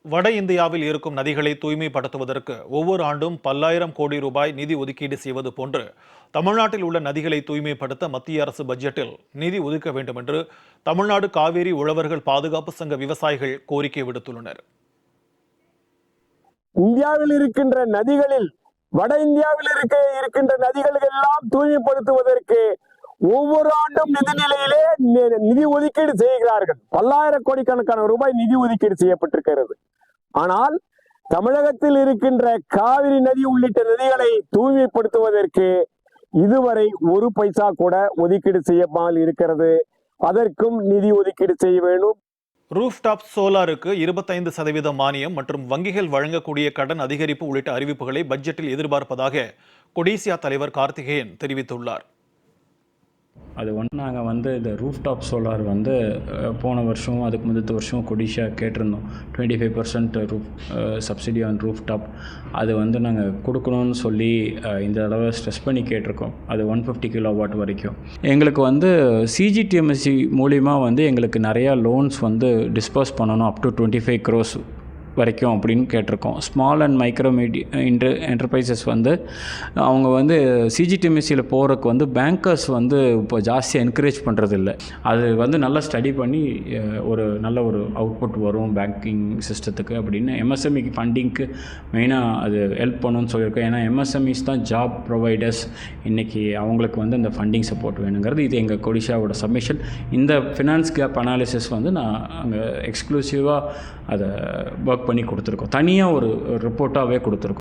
வட இந்தியாவில் இருக்கும் நதிகளை தூய்மைப்படுத்துவதற்கு ஒவ்வொரு ஆண்டும் பல்லாயிரம் கோடி ரூபாய் நிதி ஒதுக்கீடு செய்வது போன்று தமிழ்நாட்டில் உள்ள நதிகளை தூய்மைப்படுத்த மத்திய அரசு பட்ஜெட்டில் நிதி ஒதுக்க வேண்டும் என்று தமிழ்நாடு காவேரி உழவர்கள் பாதுகாப்பு சங்க விவசாயிகள் கோரிக்கை விடுத்துள்ளனர். இந்தியாவில் இருக்கின்ற நதிகளில் வட இந்தியாவில் இருக்கின்ற நதிகள் எல்லாம் தூய்மைப்படுத்துவதற்கு ஒவ்வொரு ஆண்டும் நிதிநிலையிலே நிதி ஒதுக்கீடு செய்கிறார்கள். பல்லாயிரம் கோடிக்கணக்கான ரூபாய் நிதி ஒதுக்கீடு செய்யப்பட்டிருக்கிறது. ஆனால் தமிழகத்தில் இருக்கின்ற காவிரி நதி உள்ளிட்ட நதிகளை தூய்மைப்படுத்துவதற்கு இதுவரை ஒரு பைசா கூட ஒதுக்கீடு செய்யாமல் இருக்கிறது. அதற்கும் நிதி ஒதுக்கீடு செய்ய வேண்டும். ரூஃப்டாப் சோலாருக்கு 25% மானியம் மற்றும் வங்கிகள் வழங்கக்கூடிய கடன் அதிகரிப்பு உள்ளிட்ட அறிவிப்புகளை பட்ஜெட்டில் எதிர்பார்ப்பதாக கொடிசியா தலைவர் கார்த்திகேயன் தெரிவித்துள்ளார். அது நாங்கள் இந்த ரூஃப்டாப் சோலார் போன வருஷம் அதுக்கு முந்தின வருஷம் கொடிஷா கேட்டிருந்தோம். 25% சப்சிடி ஆன் ரூஃப்டாப் அது நாங்கள் கொடுக்கணும்னு சொல்லி இந்த தடவை ஸ்ட்ரெஸ் பண்ணி கேட்டிருக்கோம். அது 150 கிலோவாட் வரைக்கும். எங்களுக்கு சிஜிடிஎம்எஸ்சி மூலிமா எங்களுக்கு நிறையா லோன்ஸ் டிஸ்பர்ஸ் பண்ணணும் அப் டு 25 crores வரைக்கும் அப்படின்னு கேட்டிருக்கோம். ஸ்மால் அண்ட் மைக்ரோ என்டர்பிரைசஸ் அவங்க சிஜிடிஎம்எஸ்சியில் போகிறதுக்கு பேங்கர்ஸ் இப்போ ஜாஸ்தியாக என்கரேஜ் பண்ணுறதில்ல. அது நல்லா ஸ்டடி பண்ணி ஒரு நல்ல ஒரு அவுட்புட் வரும் பேங்கிங் சிஸ்டத்துக்கு அப்படின்னு எம்எஸ்எம்இ ஃபண்டிங்க்கு மெயினாக அது ஹெல்ப் பண்ணணும்னு சொல்லியிருக்கோம். ஏன்னா எம்எஸ்எம்இஸ் தான் ஜாப் ப்ரொவைடர்ஸ். இன்றைக்கி அவங்களுக்கு அந்த ஃபண்டிங் சப்போர்ட் வேணுங்கிறது இது எங்கள் கொடிஷாவோட சப்மிஷன். இந்த ஃபினான்ஸ் கேப் அனாலிசிஸ் நான் அங்கே எக்ஸ்க்ளூசிவாக அதை ஒர்க் பண்ணி கொடுத்துருக்கோம். தனியாக ஒரு ரிப்போர்ட்டாகவே கொடுத்துருக்கோம்.